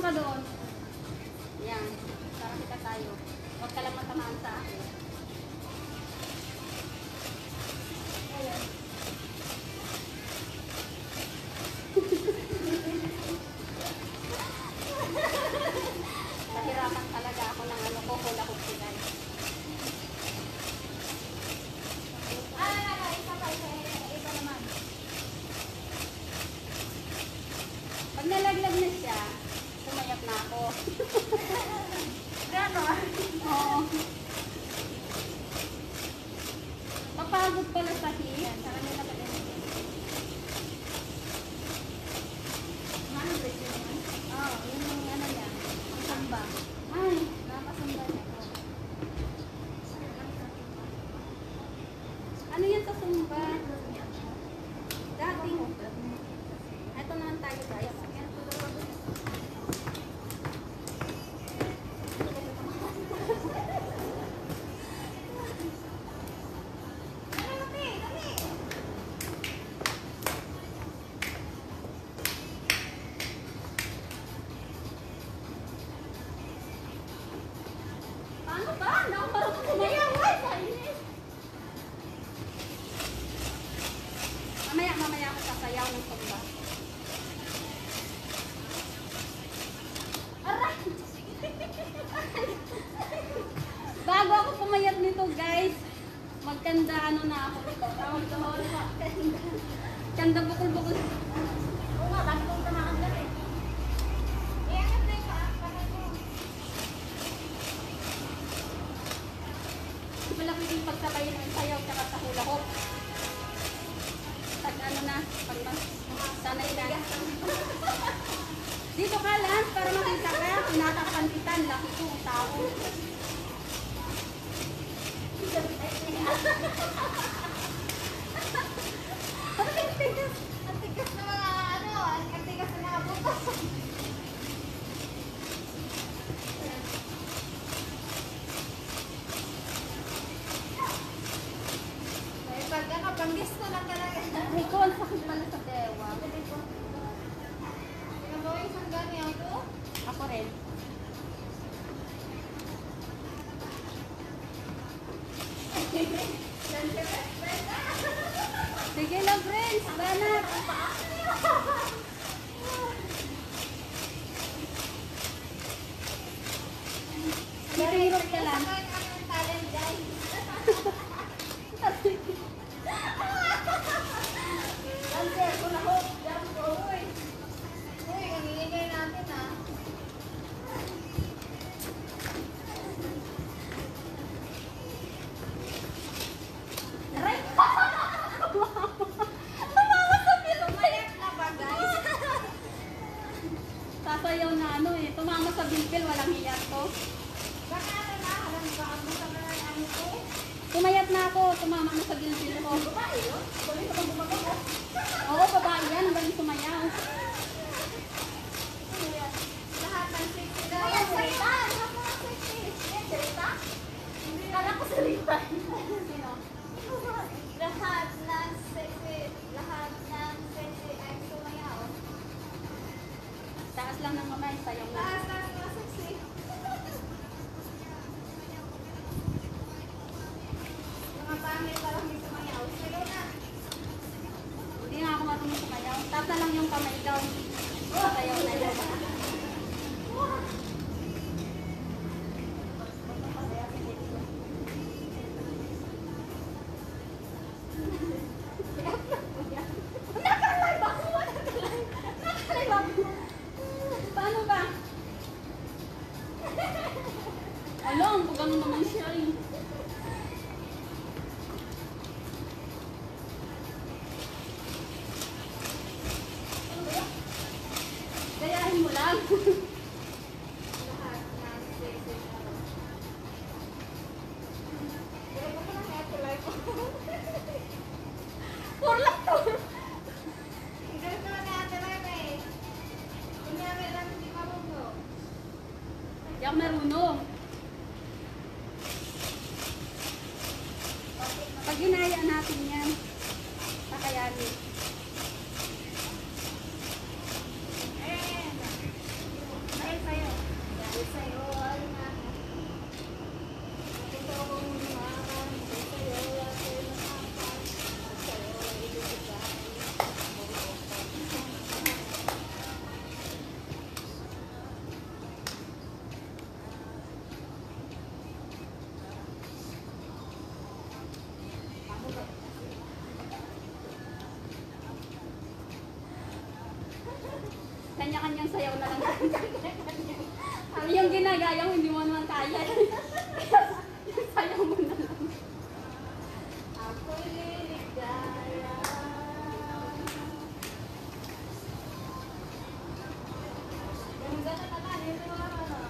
ka doon. Yan. Para kita tayo. Huwag ka lang matamaan sa akin. Ayan. Nahirapan talaga ako ng ano ko, hula-hoop si guys. Isa naman. Pag nalaglag na siya, sumayap na ako. Gano'n? Oo. Mapagod pala sa hip. Saka nila pala yun. Ano ba yun? Oo, yun yung ano niya. Ang samba. Ay, napasamba niya. Ano yan sa sumba? Dating. Ito naman tayo guys. Paano ba? Hindi ako marunong sumayaw. Mamaya ako sasayaw ng sumba. Aray! Bago ako pumayat nito guys, magkanda ano na ako nito. Tawag pa. Kanda bukol-bukol. Oo nga, bago kong tamakaglan eh. Iangat na yung malaki yung pagsabay ng sayaw tsaka sa hula hoop. Pag ano na, pag sanay na. Dito ka lang, para makita ka, tinatakpan kita, laki ko, tao. Ang tigas na mga ano, ang tigas na mga butas. Pag ano, panggis na lang talaga. Rico, ang sakit pala sa dewa. Tingnan mo yung sanggani ako? Ako rin. Sige lang, friends. Banat. Hirap ka lang. Talent, guys. Dancer, hula hoop, jump ko, uy. Uy, ang iingay natin ah. Aray! Tumawa sa bill. Tumayak na ba, guys? Sasayaw na ano eh. Tumama sa bilbil, walang hiyat ko. Baka ano na, alam ba, ang masama na ano ko? Tumayat na ako, tumama na sa bilbil ko. Babae yun? Balik ka bang gumagawa? Oo, babae yan. Ang galing sumayaw. Lahat ng safety daw. Ayan, salita! Lahat ng safety. Ayan, salita? Kala ko salita. Sino? Lahat ng safety. Lahat ng safety ay sumayaw. Taas lang ng mamay, sayang na. Taas lang ng safety. Mga pangit parang hindi sumayaw. Sigaw na. Hindi nga ako marunong sumayaw. Tap na lang yung kamay daw. Sasayaw na yun. Nakalive ako! Nakalive ako! Paano ba? Alam, pag ano naman siya eh. Gayahin mo lang. Lahat na sexy. Pero pa lang ito live ko. Kurlak to. Ganun ko lang ito live eh. Kunyari lang hindi marunong. Hindi ako marunong. Pag ginaya natin yan, kakayanin. Kanya-kanyang sayaw na lang. Ano yung ginagaya mo, hindi mo naman kaya. Yung sayaw mo na lang. Ako'y liligaya. Ganda na naman, ito naman ano.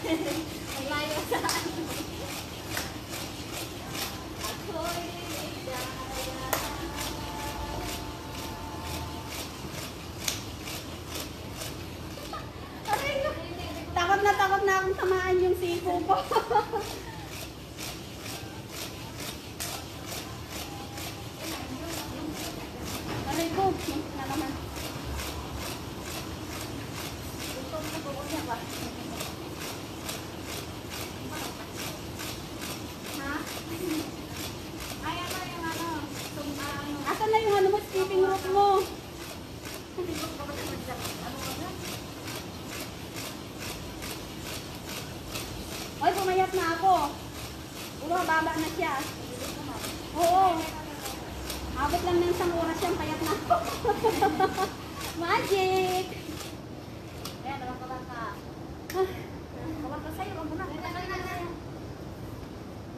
Ang layo sa akin. Ako'y liligaya. Aray, takot na akong tamaan yung siko ko. Aray ko, na naman. Gusto mo na po niya ba? Ha? Ay, ano yung ano? Ano? Asan na yung ano mo, skipping rope mo? Oy, pumayat na ako. Ulo, baba na siya. Oo. Abot lang ng isang oras yan, payat na ako. Magic! Ayan, naman ka. Ah, Kawag ka sa'yo, wag mo na. hindi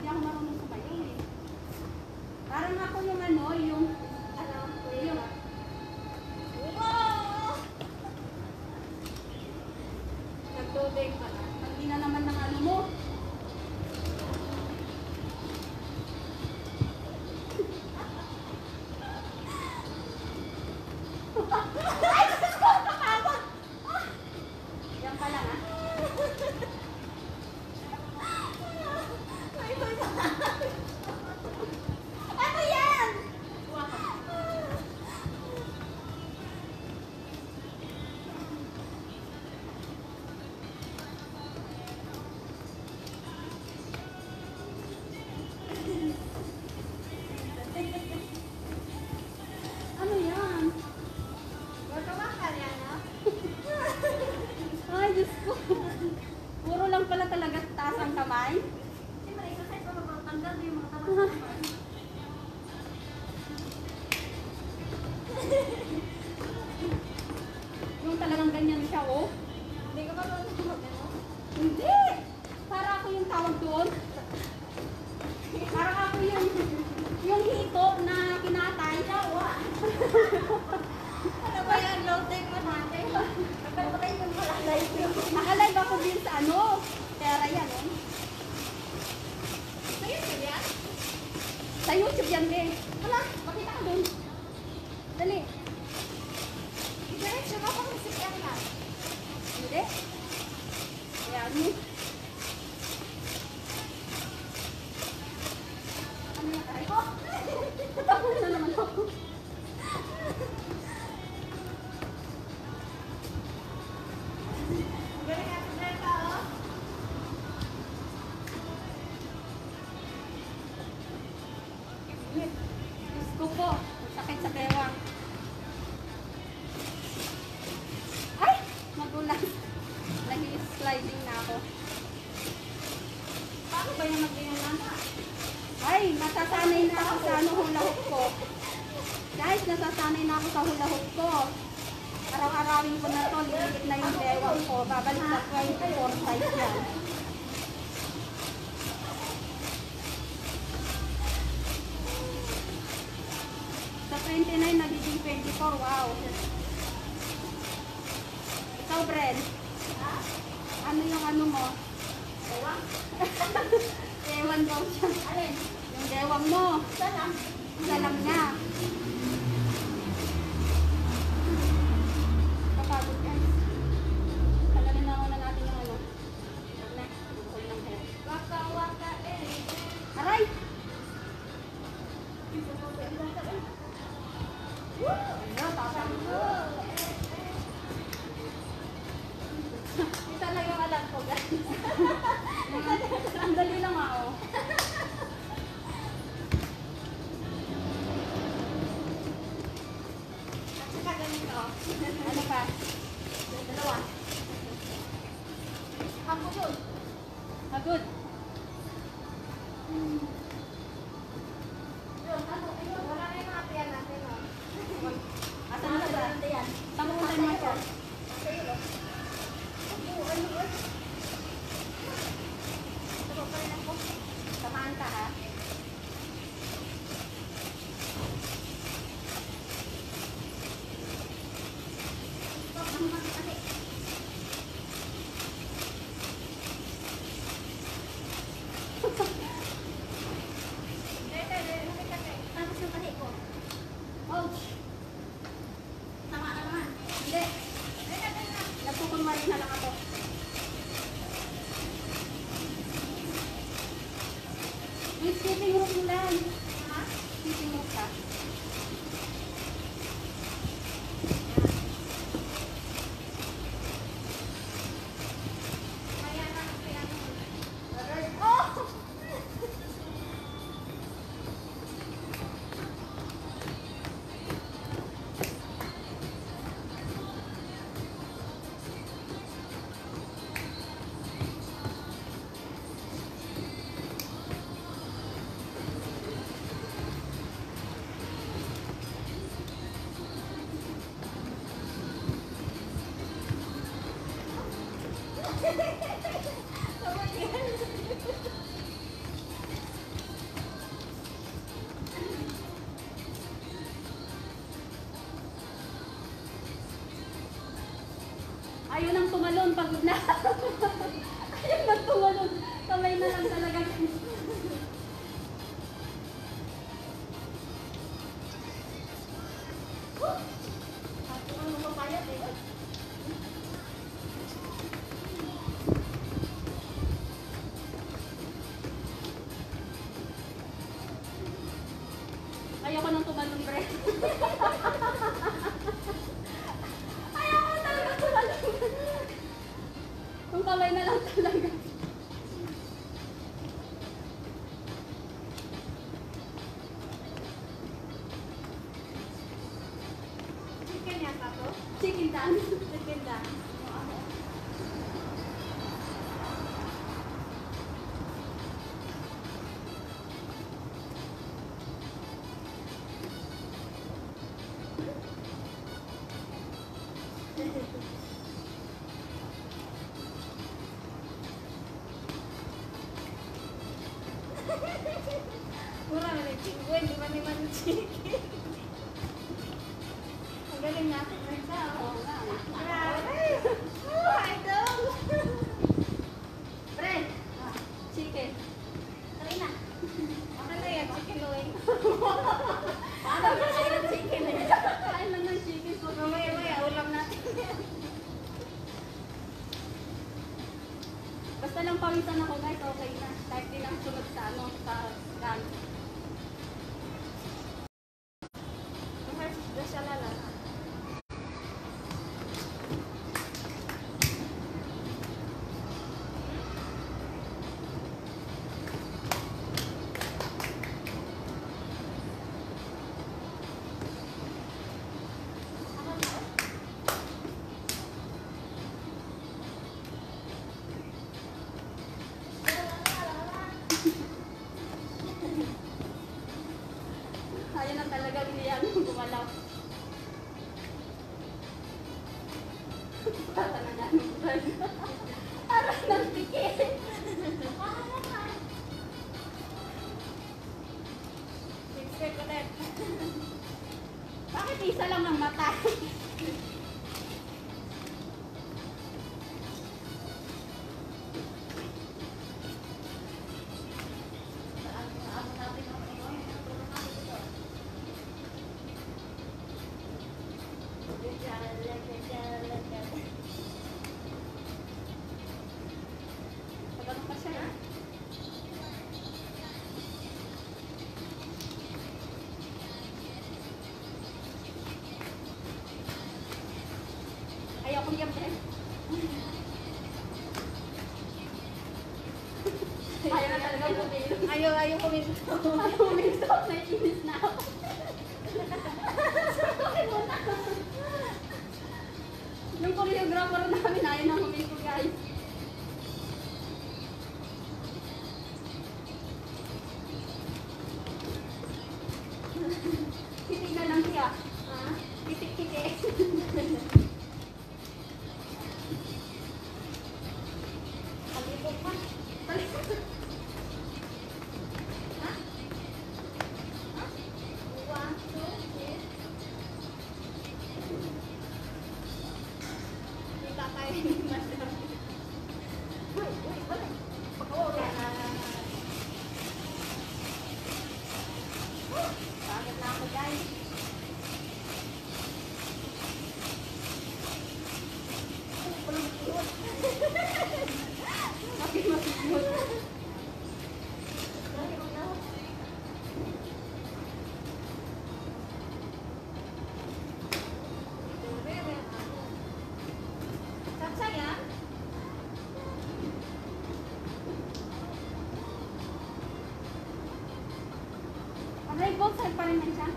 ako marunong sumayaw eh. Parang ako yung ano, yung... Ano? yung Wow! Nagtubig pa na. hindi na naman ng ano mo. Ay, Diyos ko! Nakakot! Ah! Yan pa lang ah. Ano yan? Ano yan? Magkamakal yan, no? Ay, Diyos ko. Puro lang pala talaga taas ang kamay. Siyempre, exercise pa magtanggal din yung mga tamas. Yung talagang ganyan siya, oh. Hindi ka marunong mag-ano? Hindi! Para ako yung tawag doon. Para ako yung hito na kinatay. Yawa! Ano ba yan? Low take mo natin. Nagpapatay mo pala live yun. Nakalive ako din sa ano. Pera yan, oh. Sa'yo ba yan? Sa YouTube yan, eh. Hala, makita ka doon. Dali. Diretso ka pang music yan lang. Hindi. Ayan, eh. Ano yung aray ko? Tapos na naman ako. Galing natin Greta, oh. Diyos ko po. Sakit sa bewang. Ay! Magulat. Nag-sliding na ako. Paano ba yung mag-inalama? Ay, nasasanay na ako sa ano, hula hoop ko. Guys, nasasanay na ako sa hula hoop ko. Araw-arawin ko na to, lilit na yung bewang ko. Babalik sa 24 size yan. Sa 29, nagiging 24. Wow. Ikaw, Bren. Ano yung ano mo? Ewan? Ewan daw siya. Alin? Yung dewang mo. Sana? Isa lang niya. Kapagod guys. Tagalin na muna natin yung ano. Huwag na. Huwag lang hair. Waka waka eh. Aray! Ayun, tapang ko. Isa lang yung alam ko guys. Ang dali lang ako. ako. Ano pa? Dalawa. Ako yun. Hagod. Yun, ano, ayun, wala na yung mga tiyan natin, oh. Asan na ba? Ano yan? Tamutan mo ito. Sa iyo, oh. Ano, Ito pa rin ako. Samahan ka ha. Tapos yung tahi ko. Ouch! Tama ka naman. Hindi. Nagkukunwari na lang ako. May skipping rope mo lang. Ha? Skipping rope ka. Kaya na, kaya na. Oh! Tama yan. Ayaw nang tumalon, pagod na. Ayaw nang tumalon. Kamay na lang talaga. Ako ang lumapayat eh. Ayaw ko nang tumalon, Bre. Ayaw ko talaga tumalon. Kung kamay na lang talaga. Chicken yata to. Chicken dance. Chicken dance. Mura na yung chicken, di ba naman yung chicken? Ang galing natin na siya. Oo nga. Grabe! Oh, idol! Bre, chicken. Try na. Okay na yan, chicken wing. Paano ba kayo ng chicken eh? Kain lang ng chicken. So, Mamaya-maya, ulam natin yan. basta lang pawisan ako guys, okay na. Kahit di lang sunod sa ano, sa gun. Siya na lang. Kaya na talaga niyan gumalaw. Bata na namin. Aras ng tikit. Fixer ko na. Bakit isa lang ang mata? Pagano pa siya, ha? Ayaw kong yan, Bre. Ayaw na talaga bumilo. Ayaw kuminto. Ayaw bumilo. Naiinis na ako. Subukin mo na. Bakit na ako guys? Bakit masigot? Saksa yan? Aray, both side pa rin man siya.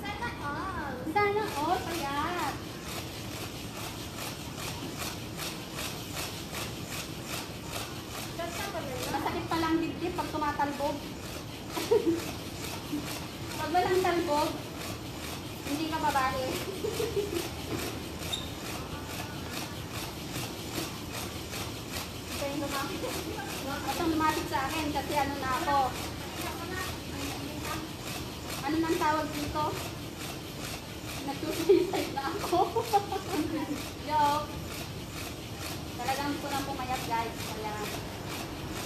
Sana all. Sana all, payat. Saksa pa rin lang. Masakit pa lang dibdib pag tumatalbog. Pag walang talbog, hindi ka babae. Ito yung lumapit. Itong lumapit sa akin kasi ano na ako. Ano nang tawag dito? Nagsusuicide na ako. Joke. Talagang ko nang pumayat guys. Kaya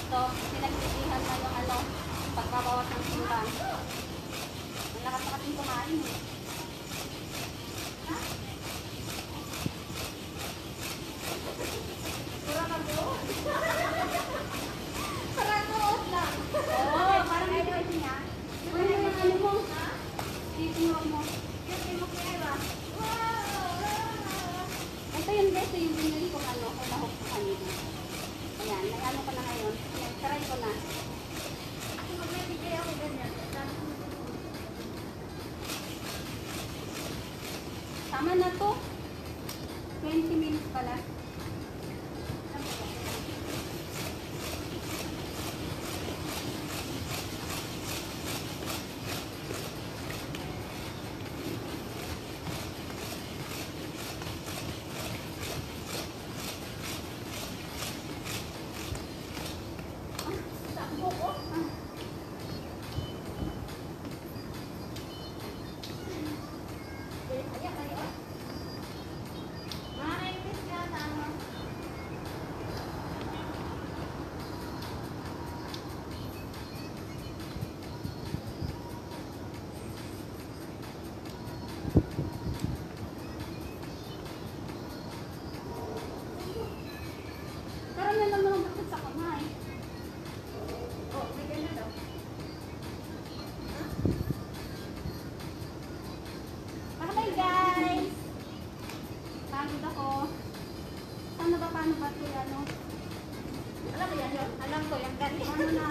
ito, pinagsisihan na yung ano, pagbabawas ng timbang. Ang lakas na kasing kumain eh. Pura ka doon. Parang nood lang. Oo, parang may kasi niya. Ano yung ano mo? Titingnan mo. Yung timok ni Eva. Ito yun guys, ito yung binili kong ano, kung nahok ko kanina. Ayan, nag-ano ko na ngayon. Nag-try ko na. Kung magbibigay ako ganyan. Tama na to. 20 minutes pala. Sakbo ko. Ayan, ayan. Mga nainis ka na ano. Pero yan lang naman bakit sa kamay. Oh, may ganyan daw. Okay guys! Pagod ako. Paano ba ito ano? Alam mo yan yun? Alam ko yung ganyan. Paano na?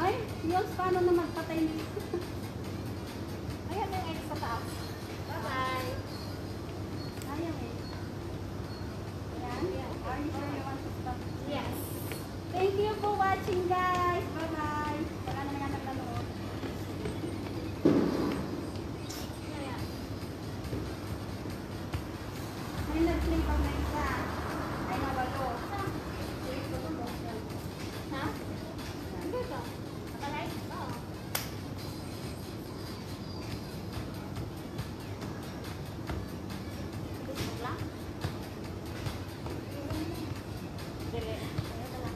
Ay, yun, paano na magpatay nito? Ayan yung egg sa taas. Bye-bye. Ayaw eh. Ayan. Are you sure you want to stop? Yes. Thank you for watching guys. Bye-bye. Wala na nga nagkanood. Ayan. May nag-play pa na isa. Ay, nawalo. Ha? Hindi ka. Nakalive? Oo. Facebook lang? Dili. Ayun na lang.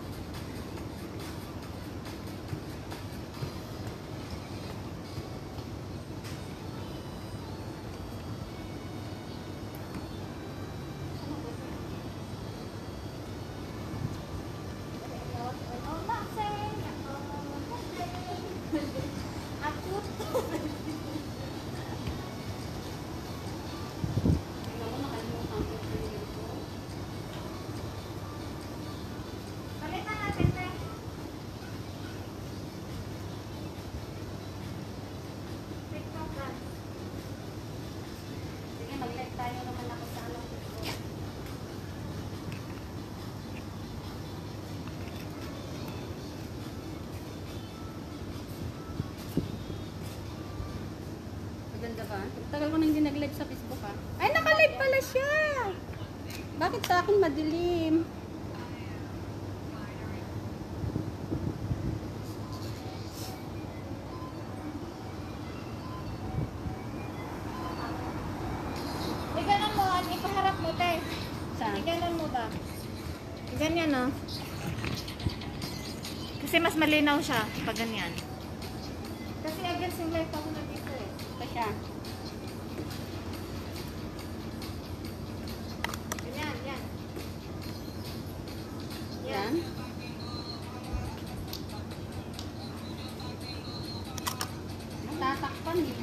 Tagal ko nang hindi nag-live sa Facebook ha. Ay, naka-live pala siya! Bakit sa akin madilim? Ganun mo, ipaharap mo, te. Saan? Ganun mo ba? Ganyan, no? Kasi mas malinaw siya pag ganyan. Kasi against yung light ako na dito eh. Ito siya. Ganyan, yan. Yan. Natatakpan eh.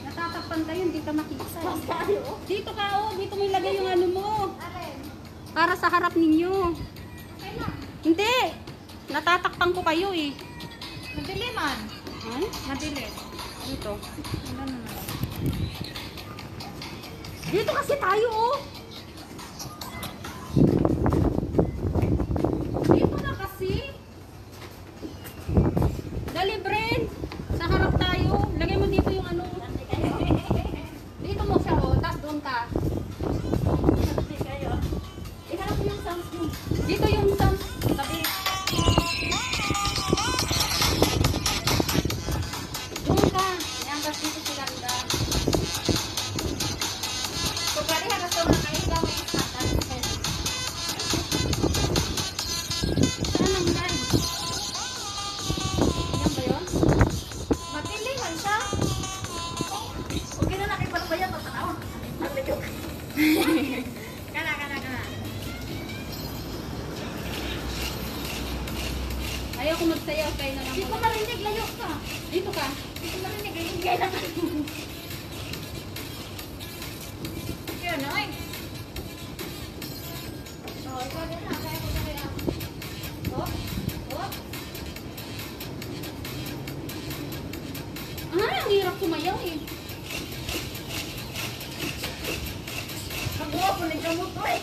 Natatakpan kayo, hindi ka makita. Mas tayo. Dito ka oh, dito mo ilagay yung ano mo. Alin? Para sa harap ninyo. Okay lang. Hindi. Natatakpan ko kayo eh. Madiliman. Ay, Madilim. dito. Ano naman? Dito kasi tayo oh. Dito na kasi. Dali, Bren. Sa harap tayo. Lagay mo dito yung ano. Dito mo siya oh. Tapos doon ka. Iharap mo yung sounds mo. Dito yung sounds. Tabi. Doon ka. Yan, tapos dito si Landa. So, pwede ka gusto na kayo gamit sa tatas. Saan ang live? Yan ba yun? Matiliman siya. Okay na nakipag ba yan? Matanaw. Kana, kana, kana. Ayaw ko magsayaw kayo na lang. Hindi ko marinig, layo ka. Dito ka. Hindi ko marinig, kaya naman. Kaya na eh. Oh, ikaw din na. Kaya ko na kaya. Oh, oh. Ah, ang hirap sumayaw eh. Magbuha ko ng gamot ko eh.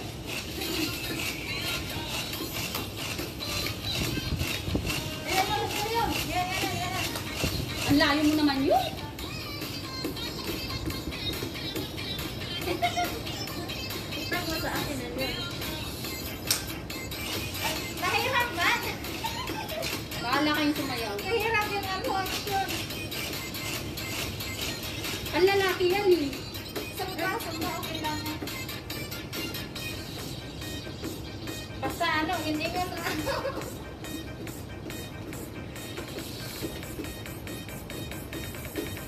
Ayan, ayan, ayan. Yan, yan, yan. Ang layo mo naman yun. Itak mo sa akin na yun. Nahirap ba? Bahala kayong sumayaw. Nahirap yung ano, action. Ang lalaki yan eh. Sangka, okay lang. Basta ano, hindi ko na ano.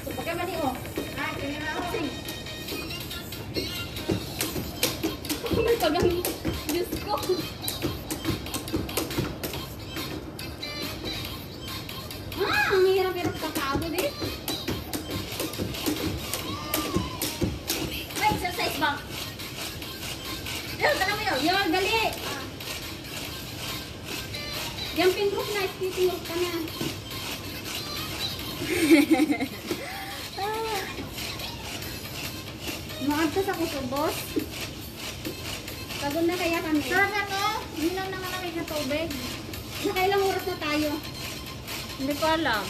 So, pagka mali oh. Ah, ganyan na ako. May pagang. Diyos ko. Ah, ang hirap-hirap kakagod eh. May exercise bang? Yan, tala mo yun. Yo, dali. Yung pink rope na, skating rope ka na. Maag ka sa kusubos. Pagod na kaya kami. Sir, ano? Hindi lang naman namin sa tubig. Nakailang oras na tayo. Hindi ko alam.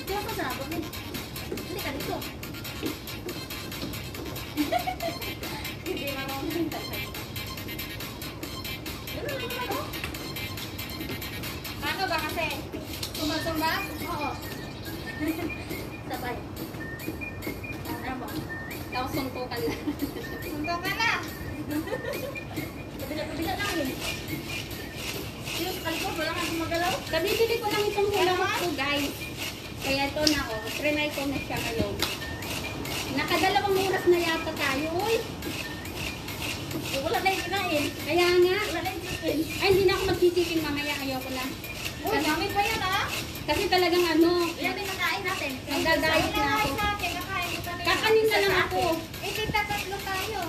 Ito ako sa abot eh. Hindi ka dito. Hindi marunong tayo. Ano ba kasi? Sumba-sumba? Oo. Sabay. Ano ba? Tapos suntukan na. Suntok ka na. Kabila-kabila lang eh. Sino sa kalikod? Wala kang gumagalaw? Kabibili ko lang itong hula hoop ko guys. Kaya ito na oh. Trinay ko na siya ngayon. Nakadalawang oras na yata tayo. Uy! Wala na yung kinain. Kaya nga. Wala na yung chicken. Ay, hindi na ako magchichikin mamaya. Ayoko na. Uy, gamit pa yan ah. Kasi talagang ano. Yan din nakain natin. Magdadayet na ako. natin. Kakain ko kami. Kakanin na lang ako. Tatlo tayo.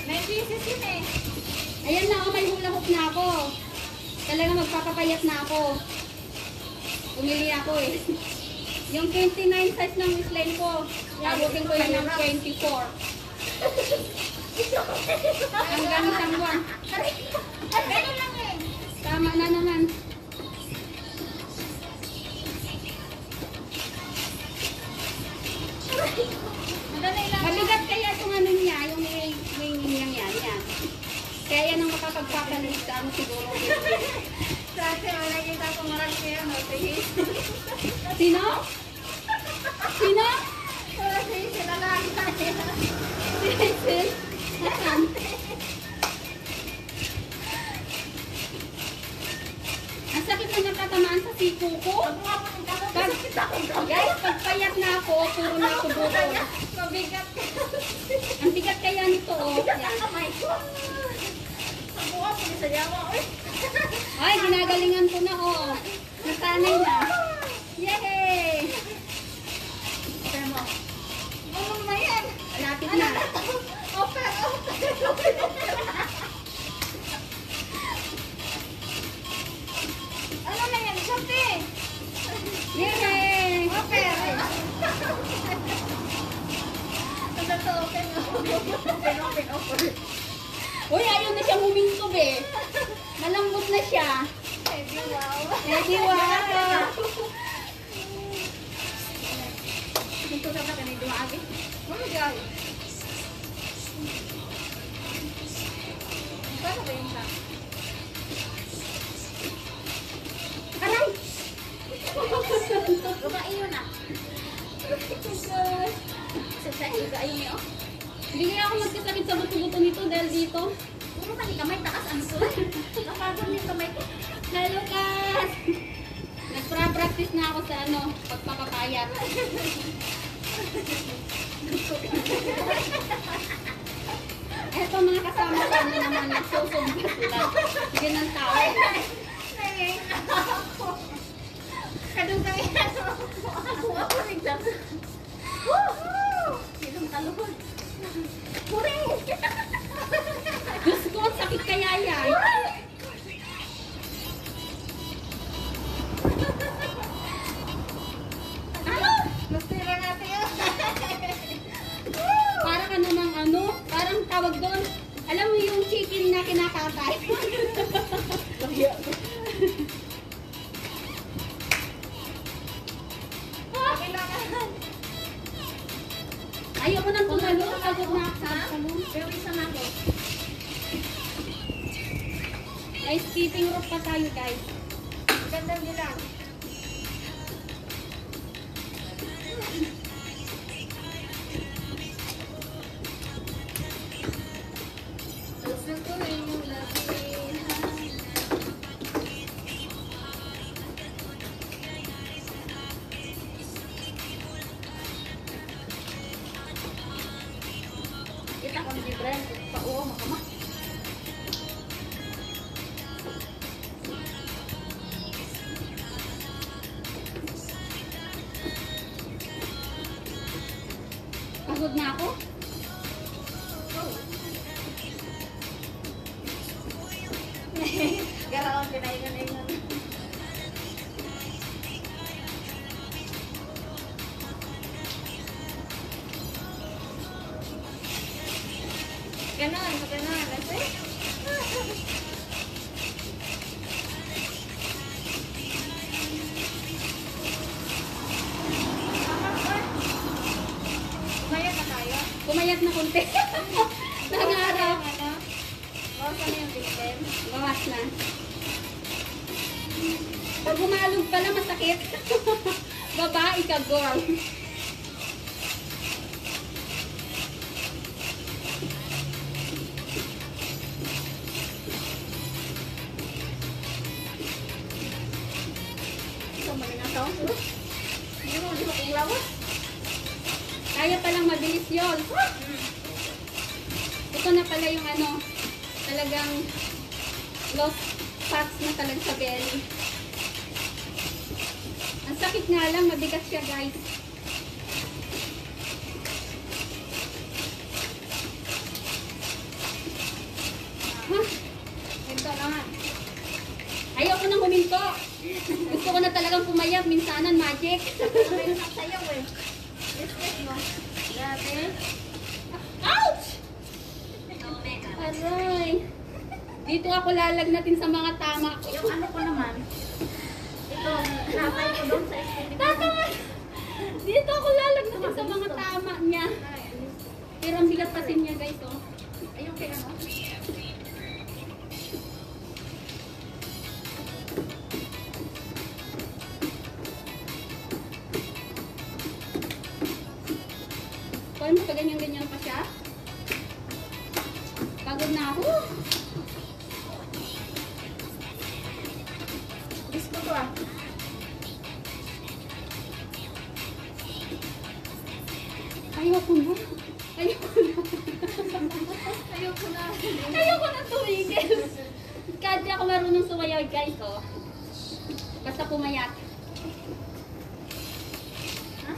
May pieces yun eh. Ayan na oh, may hula hoop na ako. Talagang magpapapayat na ako. Umili ako eh. Yung 29 size ng waistline ko. Abutin ko yun ng 24. Hanggang isang buwan. Ganun lang eh. Tama na naman. makapagpapalit sa ano siguro. Dati, nakikita ko marami kayo, no? Sino? Sino? Wala sa'yo sila lang. Si Hazel? Nasaan? Ang sakit na natatamaan sa siko ko. Guys, pagpayat na ako, puro na ako bukol. Mabigat ka. Ang bigat kaya nito, oh. Bigat Yan. ang kamay ko. Ang buka ko sa yawa. Ay, ginagalingan ko na, oh. Nasanay na. Yay! Okay mo. Ano naman yan? Lapit na. Oper. Ano na yan? Sabi. Yay! Oper. Ano to? Open. Uy, ayaw na siyang humintob eh. Malambot na siya. Heavy wow. Ready, wow! Dito sa ka nito agi. Oh my god. Paano ba yung sa? Aray! Gumain yun ah. Sa iga ayun niyo. Hindi kaya ako magkasakit sa buto-buto nito dahil dito. Puro pa ni kamay takas ano to? Nakagod yung kamay ko. Hello, Kas! Nagpra-practice na ako sa ano, pagpapapayat. Eto mga kasama ko na naman, nagsusumba sila. Sige ng tao. Kadung kami ako nagdam. Woo! Silong kaluhod. Puri! Diyos ko, ang sakit kaya yan. Ano? Mastira natin yun. Para ka namang ano, parang tawag doon. Alam mo yung chicken na kinakatay? Kailangan. Ayaw ko nang tumalo, pagod na ako sa salon. Pero isa na ako. Ay, skipping rope pa tayo, guys. Ganda nila. Gusto ko rin yung labihan. Kita ko ni Brian, pauwa makama. Pagod na ako. Garaon kinaingan-ingan. Ganon, kasi. Mayat na tayo. Pumayat na konti. Nangarap. Ano? Bawas na yung victim. Bawas na. Pag humalog pala, masakit. Babae ka, girl. So, malinakaw. Hindi mo kong lawas. Kaya palang mabilis yun. Ito na pala yung ano, talagang lost fats na talaga sa belly. Ang sakit nga lang, mabigat siya, guys. Ha? Ito na nga. Ayaw ko nang huminto. Gusto ko na talagang pumayat. Minsanan, magic. Ano yung nakasayaw eh? Yes, mo. Grabe. Ouch! Aray. Dito ako lalagnatin sa mga tama ko. Yung ano ko naman, ito, napay ko doon sa esthetic. Tama! Dito ako lalagnatin sa mga tama niya. Pero ang bigat kasi niya, guys, oh. Ayun kay ano? Paganyan-ganyan pa siya. Pagod na ako. Gusto ko ah. Ayoko na. Ayoko na. Ayoko na. Ayoko na tumigil. Kahit di ako marunong sumayaw guys, oh. Basta pumayat. Ha?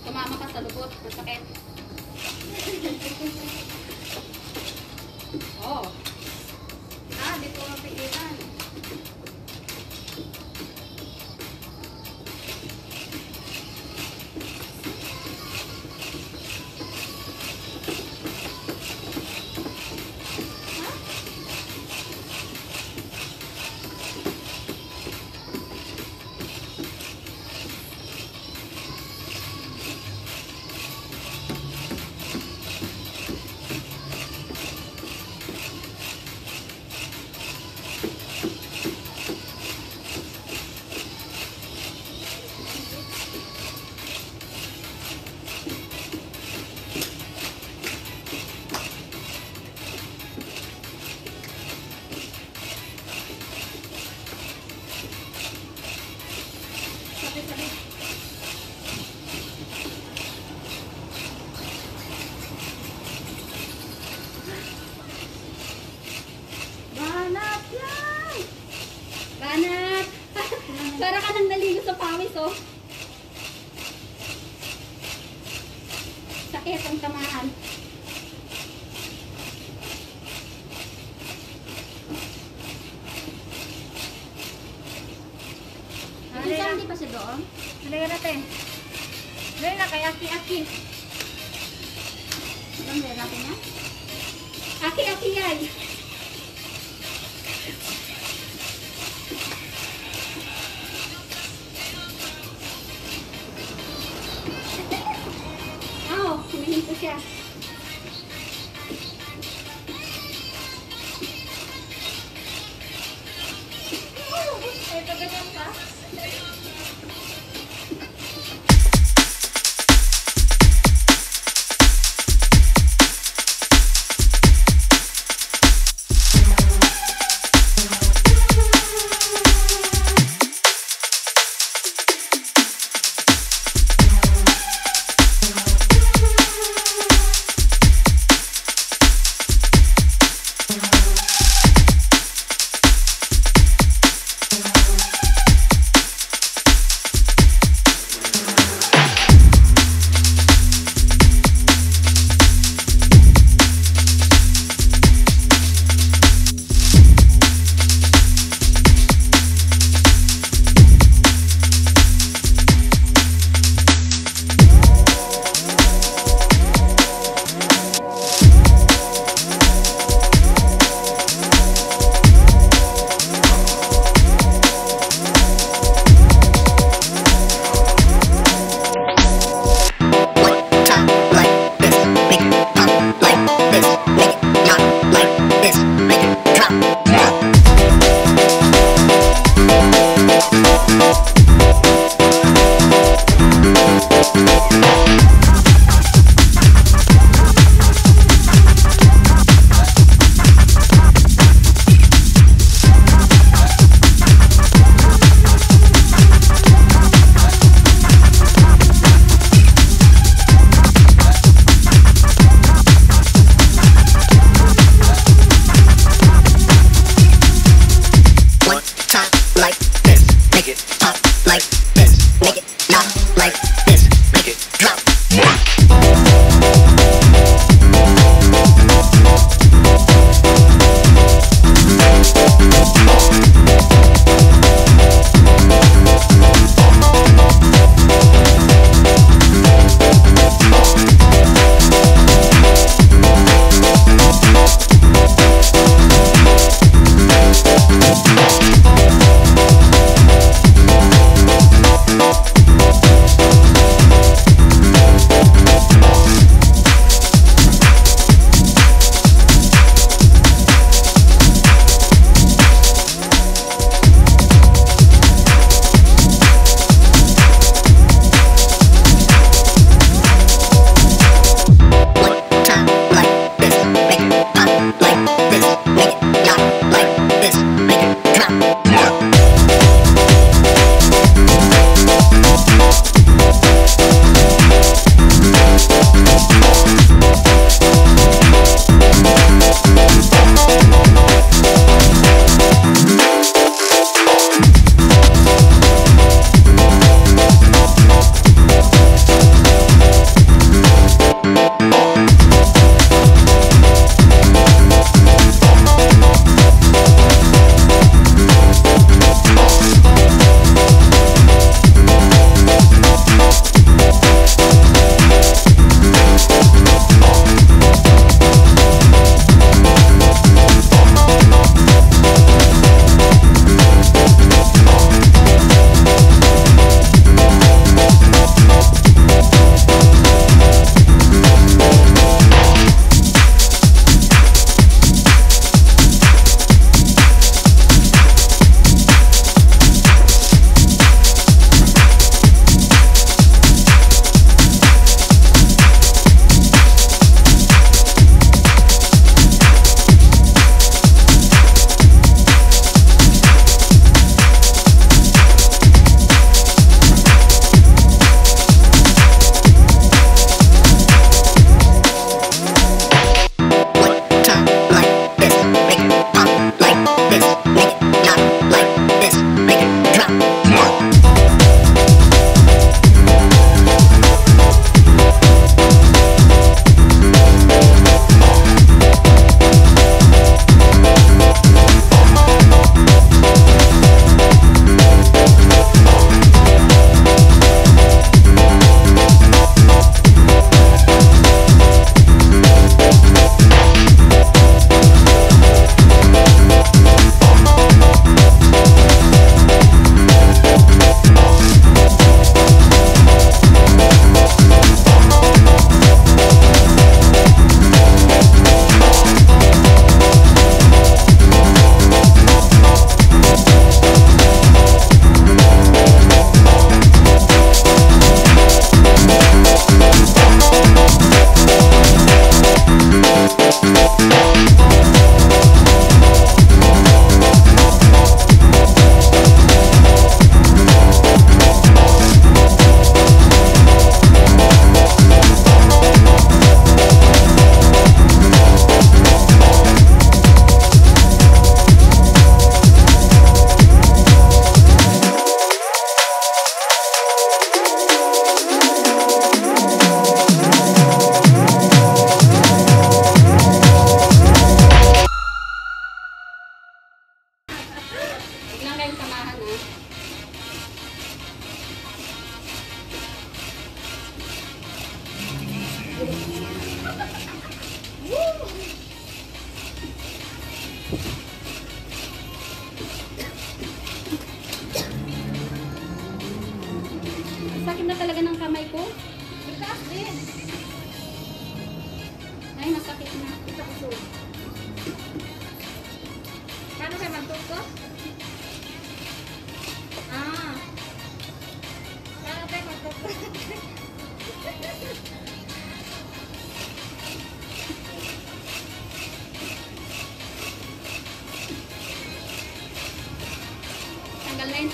Tumama ka sa lubot. Masakit. Oh. Ah, di ko mapigilan. Banat yan! Banat! Para ka nang naligo sa pawis, oh. Sakit ang tamaan. Minsan hindi pa siya doon. Halika natin. Dali na kay Aki-Aki. Alam mo natin niya? Aki-aki yan! Oh, hinahin ko siya. Ay, kaganyan ka?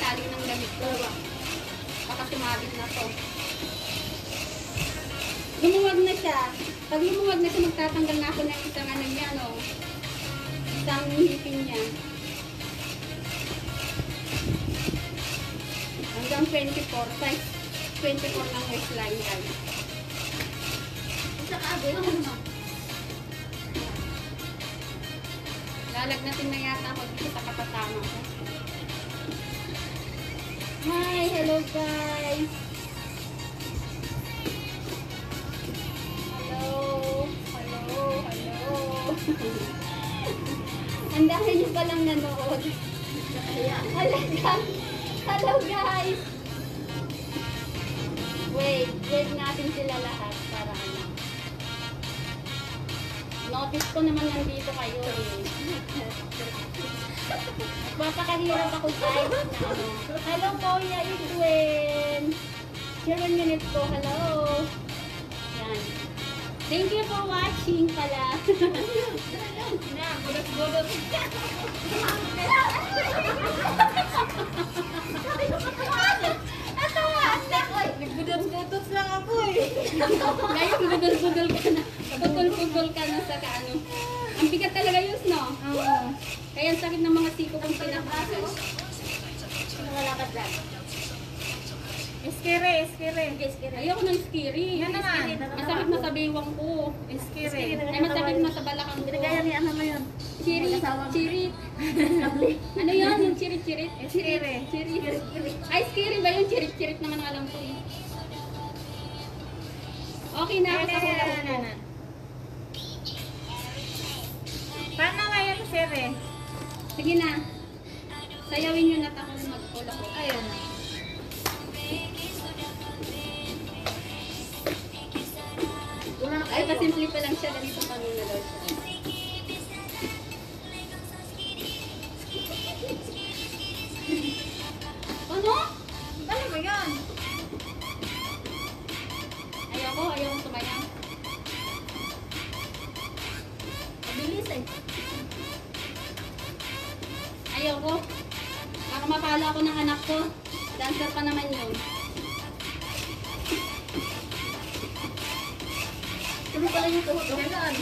tali ng damit ko. Baka sumabit na to. Lumuwag na siya. Pag lumuwag na siya, magtatanggal na ako ng isang ano niya, no? Isang ngipin niya. Hanggang 24. Size 24 ng waistline yan. Sa kaabot. Lalagnatin na yata ako dito sa katatama ko. Hi! Hello guys! Hello! Hello! Hello! Ang dami niyo palang nanood. Halaga! Hello guys! Wait natin sila lahat para ano. Notice ko naman nandito kayo eh. Papakahirap ako guys na ano. Hello Kuya Edwin! Share 1 minute po. Hello! Yan. Thank you for watching pala. Na, gulot-gulot. Nagbudots-budots lang ako eh. Ngayon, budol-budol ka na. Budol-budol ka na sa kaano. Ang bigat talaga yun, no? Oo. Kaya ang sakit ng mga siko kong pinakagal. Nakalakad lang. Eskire. Ayoko ng skiri. Yan naman. Masakit na sa baywang ko. Eskire. Ay, masakit na sa balakang ko. Ginagaya ni ano mo yun? Chirit. Ano yun? Yung chirit-chirit? Eskire. Chirit. Ay, skiri ba yun? Chirit-chirit naman ang alam ko eh. Okay na ako sa hula ko. Paano ngayon, Sire? Sige na. Sayawin nyo na ako mag-hula ko. Ayun. Ay, pasimple pa lang siya. Ganito pa muna daw siya. Ano? Ano ba yan? Ayoko sumayang. Mabilis eh. Ayoko. Baka mapala ako ng anak ko. Dancer pa naman yun. Tuloy pala yung tuhod. Ganon.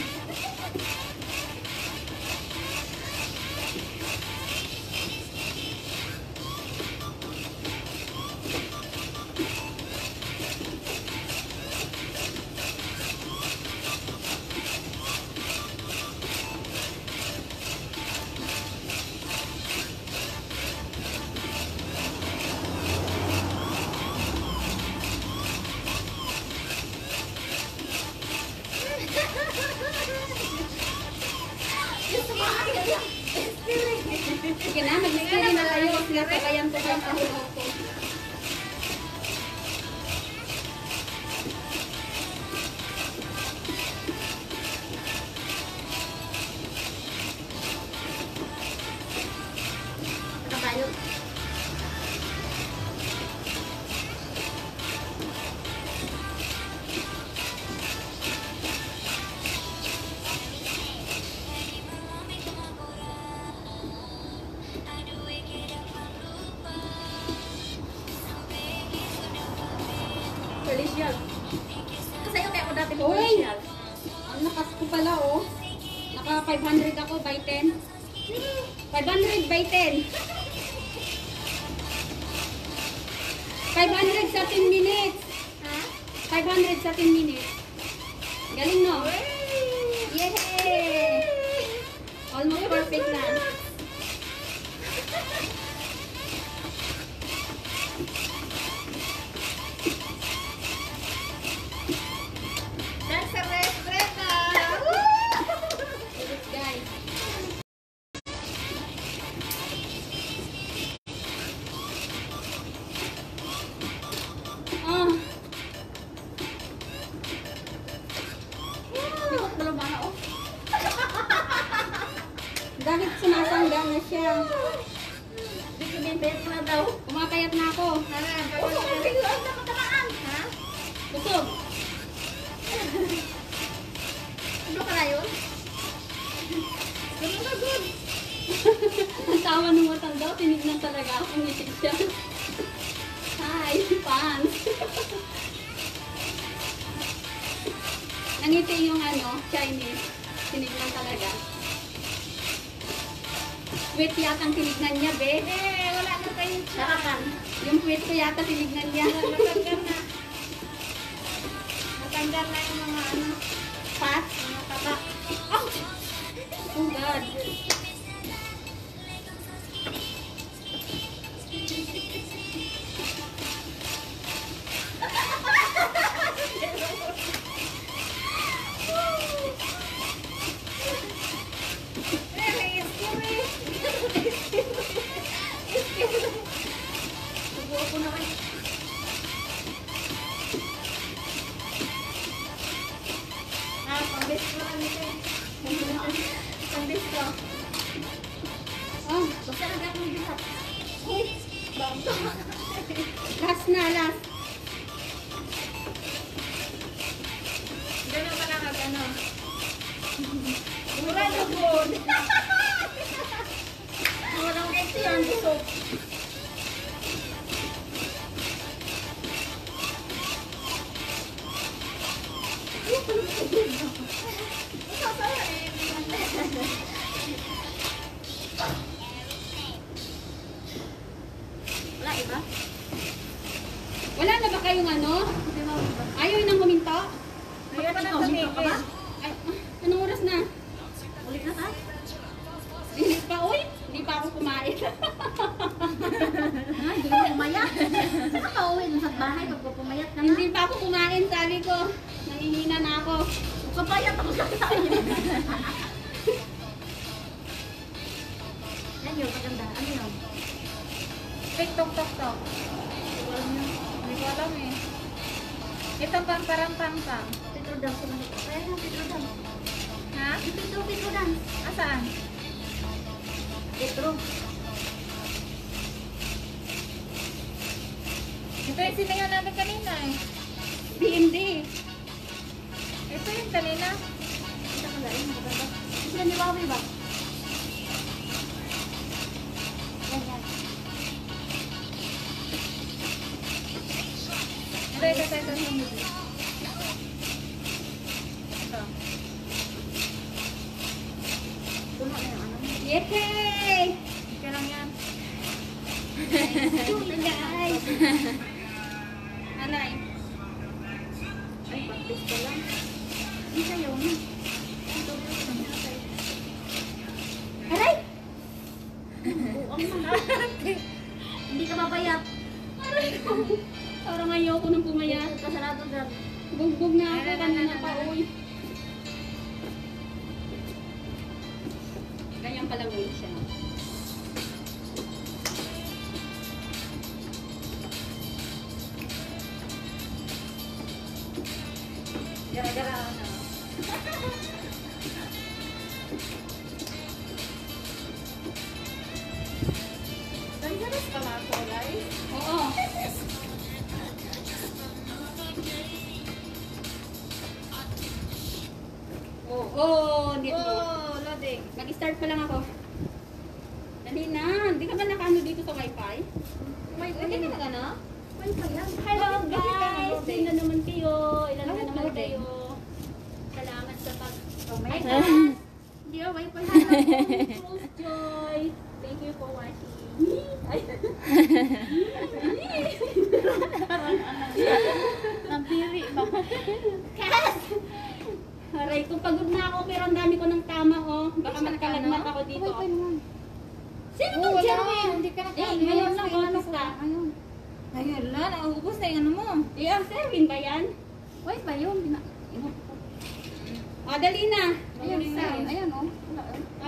Sige na, mag-skiri na tayo. Sinasakayan ko yung kahulog ko. Nakabayo. Felicial. Kasi yung kaya ako dati Uy! Felicial. Ang lakas ko pala, oh. Naka 500 ako by 10. 500 by 10. 500 sa 10 minutes. Ha? 500 sa 10 minutes. Galing, no? Yay! Almost perfect na. Dancer Red Brenda! Guys. Ah. Likot mo lumana oh. Dahil sumasangga na siya. Bigyan na daw. Pumapayat na ako. Bigyan na matamaan. Ha? Busog. Ano ka na yun? Ganun na good. Ang asawa ng matanda, tinignan talaga ako, ngiti siya. Hi, fans. Nangiti yung Chinese. Tinignan talaga. Sweet yata ang tinignan niya, be. Wala na kayo siya. Sarakan. Yung sweet ko yata tinignan niya. Matanggal na. Matanggal na yung mga Pat. mga taba. Oh! Oh God. Oh, last na, last. Gano'n pala ka gano'n. Mura na po. Walang ex yan, gusto. Wala iba? Wala na ba kayong Ayaw nang huminto? Ayun na tumigil. Ay, anong oras na? Ulit na tayo? Hindi pa, uy. Hindi pa ako kumain. Ay, hindi ka pumayat. Saan ka uwi dun sa bahay pag pumayat ka na? Hindi pa ako kumain, sabi ko. Nangihina na ako. Kapayat ako sa kain. Yan yun, maganda. Ano yun? Tok. Hindi ko alam eh. Ito pang parang pang. Petro dance. Kaya nga, Petro dance. Ha? Petro dance. Asaan? Petro. Ito yung siningan natin kanina eh. BMD. Ito yung kanina. Kita ka lang, maganda. Sila ni Wawi ba? Yan, yan. Ito. Puno na yung ano. Yay! Ito lang yan. Guys. Anay. Ay, practice ka lang. Hindi sa'yo na. Aray! Buang na. Hindi ka mabayat. Aray ko. Parang ayoko nang pumayat. Kasarado dyan. Bugbog na ako kanina pa, uy. Ganyan pala ulit siya. Gara-gara ano. Dangerous ka na ako, guys. Oo. Oo, dito. Oh, loading. Mag-start pa lang ako. Dali na. Hindi ka ba nakaano dito sa wifi? Hindi ka na gana? Hello guys! Ilan na naman kayo? Ilan na Bakit naman loading? kayo? Salamat sa pag... may Hi guys! Hindi ako wifi. Hello, Rose Joy! Thank you for watching. Ay! Nampiri ba? Kas! Aray, kung pagod na ako pero ang dami ko ng tama baka magkalagmat ako dito. Sino Oh, tong wala. Jerwin? Hindi ka na Ngayon lang, ano ka? Ayun lang, naubos na yung ano mo. Ang Jerwin ba yan? Wait ba yun? O, dali na. Ayun, Ayun. ayun oh.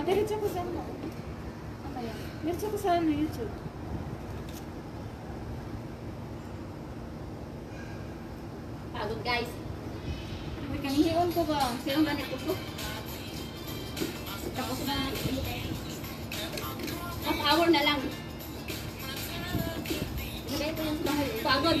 Diretso ko sa ano. Ano yan? Diretso ko sa ano, YouTube. Pagod guys. Uy, kanihiwan ko ba? Sino ba nagpupo? Tapos na. Half hour na lang. Lagay ko yung bahay. Pagod.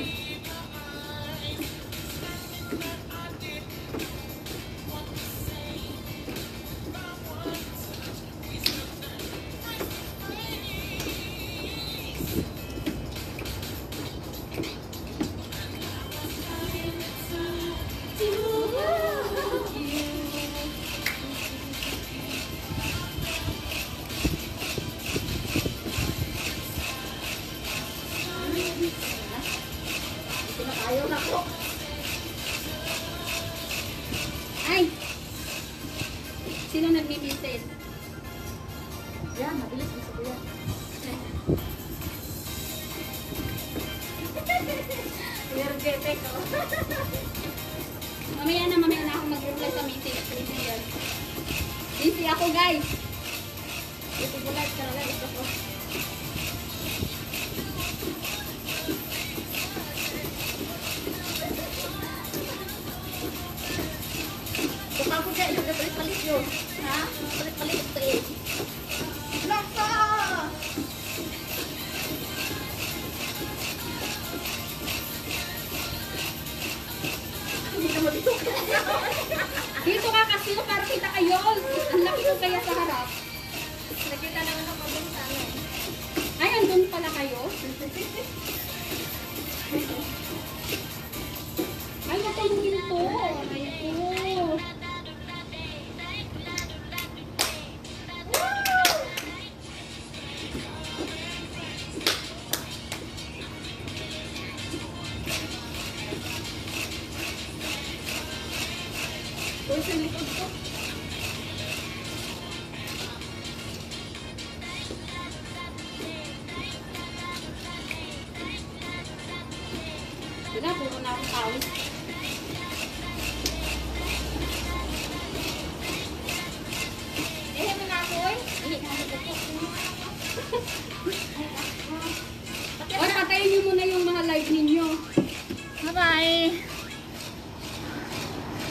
Yan, mabilis gusto ko yan. Energetic oh. Mamaya na ako mag-reply sa meeting. Busy yan. Busy ako guys. Ito ko live talaga. Ito ko. Baka ko dyan. Palit-palit yun. Ha? Palit-palit ito eh. Laksa! Hindi na dito. Dito ka kasi para kita kayo. Ang laki ko kaya sa harap. Nakita naman ako dun sa ano. Ay, andun pala kayo. Ay, wag kang ginto. Ay, po. Uy, sa likod ko. Wala, puro na akong tawid. Eh, mo na ako eh. Ihi na ako po. Oy, patayin niyo muna yung mga live ninyo. Bye-bye.